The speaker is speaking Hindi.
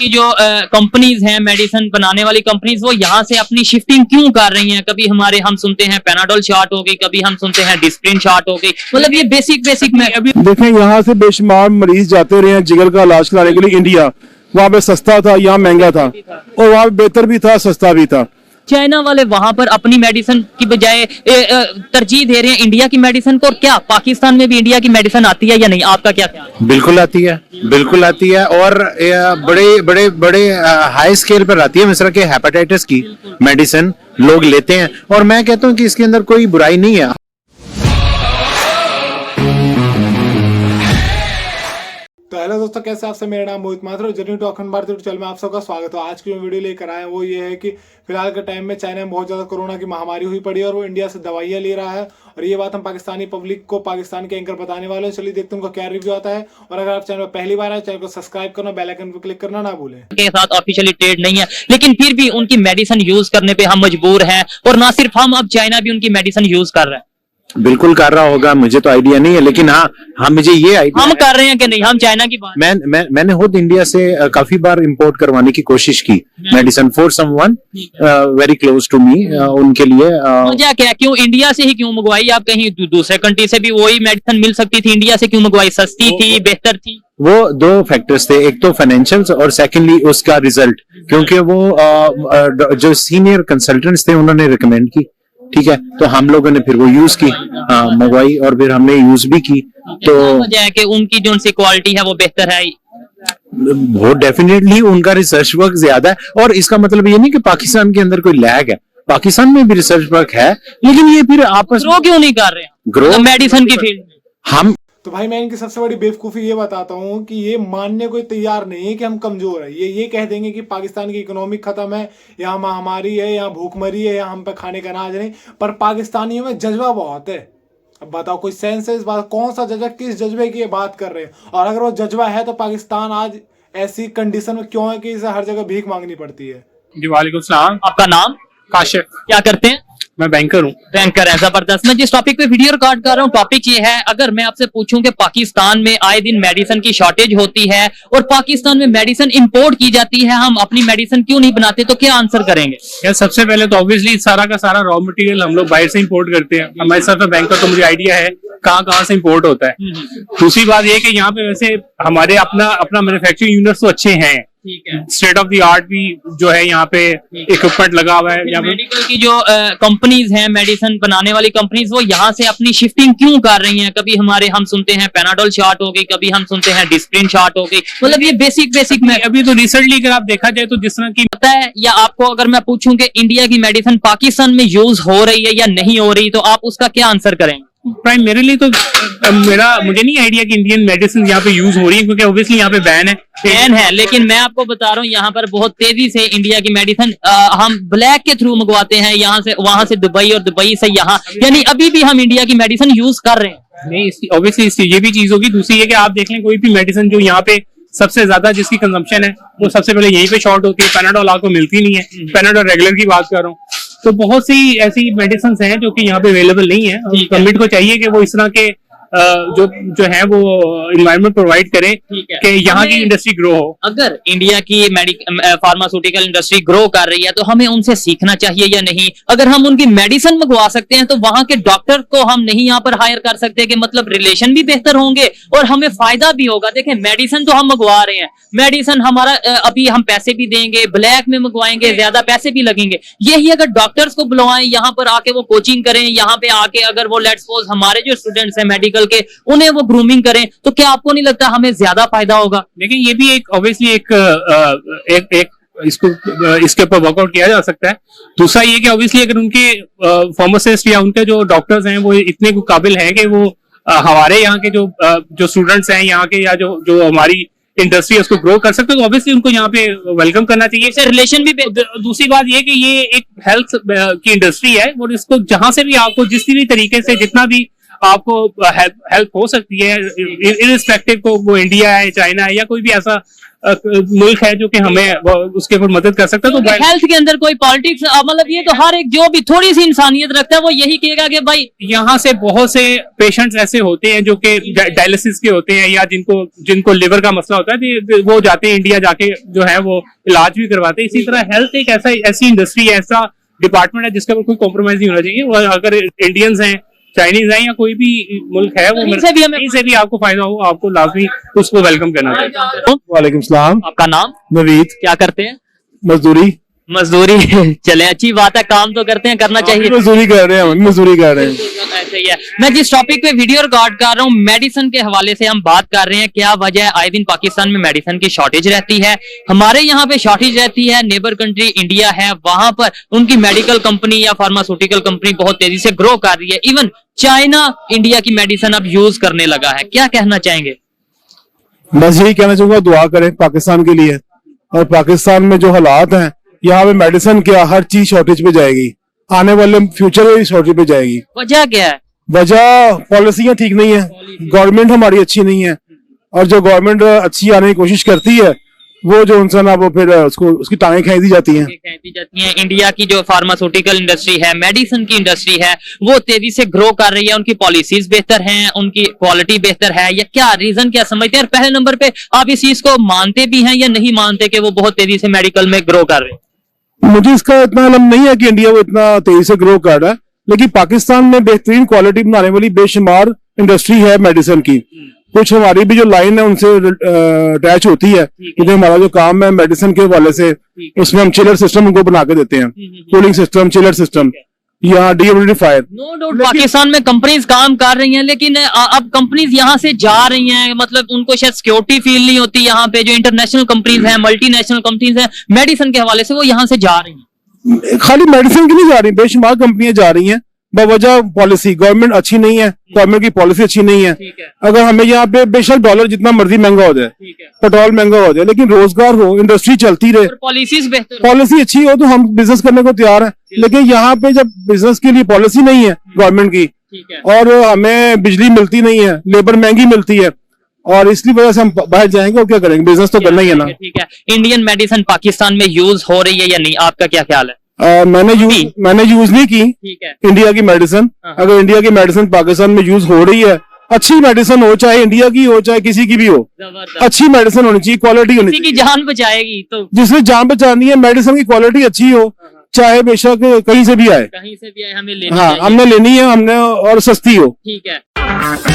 की जो कंपनीज हैं, मेडिसिन बनाने वाली कंपनीज, वो यहाँ से अपनी शिफ्टिंग क्यों कर रही हैं? कभी हम सुनते हैं पैनाडोल शॉर्ट हो गई, कभी हम सुनते हैं डिस्प्रिन शॉर्ट हो गई। मतलब ये बेसिक में अभी देखें, यहाँ से बेशुमार मरीज जाते रहे हैं जिगर का इलाज कराने के लिए इंडिया। वहाँ पे सस्ता था, यहाँ महंगा था, और वहाँ पे बेहतर भी था, सस्ता भी था। चाइना वाले वहां पर अपनी मेडिसिन की बजाय तरजीह दे रहे हैं इंडिया की मेडिसिन को। और क्या पाकिस्तान में भी इंडिया की मेडिसिन आती है या नहीं? आपका क्या ख्याल है? बिल्कुल आती है, बिल्कुल आती है, और बड़े हाई स्केल पर आती है। मिस्र के हेपेटाइटिस की मेडिसिन लोग लेते हैं, और मैं कहता हूँ कि इसके अंदर कोई बुराई नहीं है। तो हेलो दोस्तों, कैसे आपसे? मेरा नाम मोहित माथुर, जर्नी टू अखंड भारत चैनल में आप सबका स्वागत है। आज की जो वीडियो लेकर आए हैं वो ये है कि फिलहाल के टाइम में चाइना में बहुत ज़्यादा कोरोना की महामारी हुई पड़ी है और वो इंडिया से दवाइयाँ ले रहा है, और ये बात हम पाकिस्तानी पब्लिक को पाकिस्तान के एंकर बताने वाले हैं। चलिए देखते हैं उनका क्या रिव्यू आता है, और अगर आप चैनल पर पहली बार आए, चैनल को सब्सक्राइब करना, बेल आइकन पर क्लिक करना ना भूलें। के साथ ऑफिशियली ट्रेड नहीं है, लेकिन फिर भी उनकी मेडिसिन यूज करने पे हम मजबूर हैं। और ना सिर्फ हम, अब चाइना भी उनकी मेडिसिन यूज कर रहा है। बिल्कुल कर रहा होगा, मुझे तो आइडिया नहीं है, लेकिन हाँ मुझे ये आइडिया हम कर रहे हैं कि नहीं? हम चाइना की बात, मैंने खुद इंडिया से काफी बार इंपोर्ट करवाने की कोशिश की medicine for someone very close to me, उनके लिए। वजह क्या, क्यों इंडिया से ही क्यों मंगवाई? आप कहीं दूसरे कंट्री से भी वही मेडिसिन मिल सकती थी, इंडिया से क्यों मंगवाई? सस्ती थी, बेहतर थी? वो दो फैक्टर्स थे, एक तो फाइनेंशियल्स और सेकेंडली उसका रिजल्ट, क्योंकि वो जो सीनियर कंसल्टेंट्स थे उन्होंने रिकमेंड की, ठीक है, तो हम लोगों ने फिर वो यूज की, मंगवाई, और फिर हमने यूज भी की। तो वजह है कि उनकी जो उनसी क्वालिटी है वो बेहतर है। वो डेफिनेटली उनका रिसर्च वर्क ज्यादा है, और इसका मतलब ये नहीं कि पाकिस्तान के अंदर कोई लैग है, पाकिस्तान में भी रिसर्च वर्क है, लेकिन ये फिर आपस ग्रो क्यों नहीं कर रहे हैं? ग्रो मेडिसिन की फील्ड में हम तो भाई मैं इनकी सबसे बड़ी बेवकूफ़ी ये बताता हूँ कि ये मानने को तैयार नहीं है कि हम कमजोर है। ये कह देंगे कि पाकिस्तान की इकोनॉमी खत्म है, यहाँ महामारी है, यहाँ भूखमरी है, यहाँ हम पे खाने का अनाज नहीं, पर पाकिस्तानियों में जज्बा बहुत है। अब बताओ, कोई सेंस है इस बात? कौन सा जज्बा, किस जज्बे की ये बात कर रहे हैं? और अगर वो जज्बा है तो पाकिस्तान आज ऐसी कंडीशन में क्यों है कि इसे हर जगह भीख मांगनी पड़ती है? जी वालेकुम सलाम। आपका नाम? काशिफ। क्या करते हैं? मैं बैंकर हूँ। बैंकर है, जबरदस्त। मैं जिस टॉपिक पे वीडियो रिकॉर्ड कर रहा हूँ, टॉपिक ये है, अगर मैं आपसे पूछूं कि पाकिस्तान में आए दिन मेडिसिन की शॉर्टेज होती है और पाकिस्तान में मेडिसिन इंपोर्ट की जाती है, हम अपनी मेडिसिन क्यों नहीं बनाते, तो क्या आंसर करेंगे? यार सबसे पहले तो ऑब्वियसली सारा का सारा रॉ मटेरियल हम लोग बाहर से इंपोर्ट करते हैं। हमारे साथ बैंकर, तो मुझे आइडिया है कहाँ से इंपोर्ट होता है। दूसरी बात ये कि यहाँ पे वैसे हमारे अपना मैन्युफैक्चरिंग यूनिट्स तो अच्छे हैं, ठीक है, स्टेट ऑफ द आर्ट भी जो है यहाँ पे इक्विपमेंट लगा हुआ है। मेडिकल की जो कंपनीज हैं, मेडिसिन बनाने वाली कंपनीज, वो यहाँ से अपनी शिफ्टिंग क्यों कर रही हैं? कभी हम सुनते हैं पैनाडोल शॉर्ट हो गई, कभी हम सुनते हैं डिस्प्रिन शॉर्ट हो गई। मतलब ये बेसिक में अभी तो रिसेंटली अगर आप देखा जाए तो जिस तरह की पता है, या आपको अगर मैं पूछूं कि इंडिया की मेडिसिन पाकिस्तान में यूज हो रही है या नहीं हो रही, तो आप उसका क्या आंसर करेंगे? प्राइमरीली तो मुझे नहीं आइडिया कि इंडियन मेडिसिन यहाँ पे यूज हो रही है, क्योंकि ऑब्वियसली यहाँ पे बैन है। लेकिन मैं आपको बता रहा हूँ, यहाँ पर बहुत तेजी से इंडिया की मेडिसिन हम ब्लैक के थ्रू मंगवाते हैं, यहाँ से वहां से दुबई और दुबई से यहाँ, यानी अभी भी हम इंडिया की मेडिसिन यूज कर रहे हैं। नहीं, ऑब्वियसली ये भी चीज होगी। दूसरी है कि आप देख लें कोई भी मेडिसिन जो यहाँ पे सबसे ज्यादा जिसकी कंजम्पशन है वो सबसे पहले यहीं पे शॉर्ट होती है। पैनाडोल आपको मिलती नहीं है, पैनाडोल रेगुलर की बात कर रहा हूँ। तो बहुत सी ऐसी मेडिसिन हैं जो कि यहाँ पे अवेलेबल नहीं है। गवर्नमेंट को चाहिए कि वो इस तरह के जो है वो एनवायरनमेंट प्रोवाइड करें कि यहाँ की इंडस्ट्री ग्रो हो। अगर इंडिया की फार्मास्यूटिकल इंडस्ट्री ग्रो कर रही है तो हमें उनसे सीखना चाहिए या नहीं? अगर हम उनकी मेडिसिन मंगवा सकते हैं तो वहां के डॉक्टर को हम नहीं यहाँ पर हायर कर सकते? कि मतलब रिलेशन भी बेहतर होंगे और हमें फायदा भी होगा। देखें, मेडिसिन तो हम मंगवा रहे हैं, मेडिसिन हमारा अभी हम पैसे भी देंगे, ब्लैक में मंगवाएंगे, ज्यादा पैसे भी लगेंगे। यही अगर डॉक्टर्स को बुलवाएं, यहाँ पर आके वो कोचिंग करें, यहाँ पे आके अगर वो लेट्स सपोज हमारे जो स्टूडेंट्स हैं मेडिकल के, उन्हें वो ग्रूमिंग करें, तो क्या आपको नहीं लगता हमें ज्यादा फायदा होगा? लेकिन ये भी एक ऑब्वियसली एक इसके ऊपर वर्कआउट किया जा सकता है। दूसरा ये कि ऑब्वियसली अगर उनके फार्मासिस्ट या उनके जो डॉक्टर्स हैं वो इतने काबिल हैं कि वो हमारे यहाँ के जो स्टूडेंट्स हैं यहाँ के, या जो हमारी इंडस्ट्री है उसको ग्रो कर सकते, तो ऑब्वियसली उनको यहाँ पे वेलकम करना चाहिए। इससे रिलेशन भी दूसरी बात ये कि ये एक हेल्थ की इंडस्ट्री है, और इसको जहां से भी आपको जिस भी तरीके से जितना भी आपको हेल्प हो सकती है, इरिस्पेक्टिव को वो इंडिया है, चाइना है या कोई भी ऐसा मुल्क है जो कि हमें उसके ऊपर मदद कर सकता है। तो हेल्थ के अंदर कोई पॉलिटिक्स, मतलब ये तो हर एक जो भी थोड़ी सी इंसानियत रखता है वो यही कहेगा कि भाई यहाँ से बहुत से पेशेंट्स ऐसे होते हैं जो कि डायलिसिस के होते हैं या जिनको लिवर का मसला होता है, तो वो जाते हैं इंडिया, जाके जो है वो इलाज भी करवाते हैं। इसी तरह हेल्थ एक ऐसी इंडस्ट्री, ऐसा डिपार्टमेंट है जिसके ऊपर कोई कॉम्प्रोमाइज नहीं होना चाहिए। वो अगर इंडियंस हैं, चाइनीज हैं या कोई भी मुल्क है, वो कहीं से भी आपको फायदा हो, आपको लाजमी उसको वेलकम करना चाहिए। वालेकुम सलाम। आपका नाम? नवीद। क्या करते हैं? मजदूरी। मजदूरी चले, अच्छी बात है, काम तो करते हैं, करना चाहिए। मजदूरी कर रहे हैं, हम मजदूरी कर रहे हैं। ऐसे ही है। मैं जिस टॉपिक पे वीडियो रिकॉर्ड कर रहा हूँ, मेडिसिन के हवाले से हम बात कर रहे हैं। क्या वजह है आए दिन पाकिस्तान में मेडिसिन की शॉर्टेज रहती है? हमारे यहाँ पे शॉर्टेज रहती है, नेबर कंट्री इंडिया है, वहां पर उनकी मेडिकल कंपनी या फार्मास्यूटिकल कंपनी बहुत तेजी से ग्रो कर रही है। इवन चाइना इंडिया की मेडिसिन अब यूज करने लगा है। क्या कहना चाहेंगे? बस यही कहना चाहूंगा, दुआ करें पाकिस्तान के लिए। और पाकिस्तान में जो हालात हैं, यहाँ पे मेडिसिन क्या हर चीज शॉर्टेज पे जाएगी, आने वाले फ्यूचर में भी शॉर्टेज पे जाएगी। वजह क्या है? वजह पॉलिसियां ठीक नहीं है, गवर्नमेंट हमारी अच्छी नहीं है। और जो गवर्नमेंट अच्छी आने की कोशिश करती है, वो जो इंसान है वो फिर उसकी टांगें खींच दी जाती हैं। इंडिया की जो फार्मास्यूटिकल इंडस्ट्री है, मेडिसिन की इंडस्ट्री है, वो तेजी से ग्रो कर रही है। उनकी पॉलिसीज बेहतर हैं, उनकी क्वालिटी बेहतर है, या क्या रीजन क्या समझते हैं? पहले नंबर पे आप इस चीज को मानते भी हैं या नहीं मानते कि वो बहुत तेजी से मेडिकल में ग्रो कर रहे हैं? मुझे इसका इतना इल्म नहीं है कि इंडिया वो इतना तेजी से ग्रो कर रहा है, लेकिन पाकिस्तान में बेहतरीन क्वालिटी बनाने वाली बेशुमार इंडस्ट्री है मेडिसिन की। कुछ हमारी भी जो लाइन है उनसे अटैच होती है, क्योंकि हमारा जो काम है मेडिसिन के हवाले से, उसमें हम चिलर सिस्टम उनको बना के देते हैं, कूलिंग सिस्टम, चिलर सिस्टम या डीह्यूमिडिफायर। नो डाउट पाकिस्तान में कंपनीज काम कर रही हैं, लेकिन अब कंपनीज यहाँ से जा रही हैं, मतलब उनको शायद सिक्योरिटी फील नहीं होती। यहाँ पे जो इंटरनेशनल कंपनीज हैं, मल्टीनेशनल कंपनीज हैं, मेडिसिन के हवाले से वो यहाँ से जा रही हैं। खाली मेडिसिन की नहीं जा रही, बेशुमार कंपनियां जा रही हैं। बवजह पॉलिसी गवर्नमेंट अच्छी नहीं है, गवर्नमेंट की पॉलिसी अच्छी नहीं है। अगर हमें यहाँ पे बेशक डॉलर जितना मर्जी महंगा हो जाए, पेट्रोल महंगा हो जाए, लेकिन रोजगार हो, इंडस्ट्री चलती रहे, पॉलिसीज बेहतर, पॉलिसी अच्छी हो, तो हम बिजनेस करने को तैयार हैं। लेकिन यहाँ पे जब बिजनेस के लिए पॉलिसी नहीं है गवर्नमेंट की, और हमें बिजली मिलती नहीं है, लेबर महंगी मिलती है, और इसलिए वजह से हम बाहर जाएंगे और क्या करेंगे, बिजनेस तो करना ही है ना। ठीक है, इंडियन मेडिसिन पाकिस्तान में यूज हो रही है या नहीं, आपका क्या ख्याल है? मैंने यूज नहीं की इंडिया की मेडिसिन। अगर इंडिया की मेडिसिन पाकिस्तान में यूज हो रही है, अच्छी मेडिसिन हो, चाहे इंडिया की हो चाहे किसी की भी हो, अच्छी मेडिसिन होनी चाहिए, क्वालिटी होनी चाहिए, जान बचाएगी। तो जिसने जान बचानी है, मेडिसिन की क्वालिटी अच्छी हो, चाहे बेशक कहीं से भी आए, हमें लेनी हमने लेनी है, हमने, और सस्ती हो। ठीक है।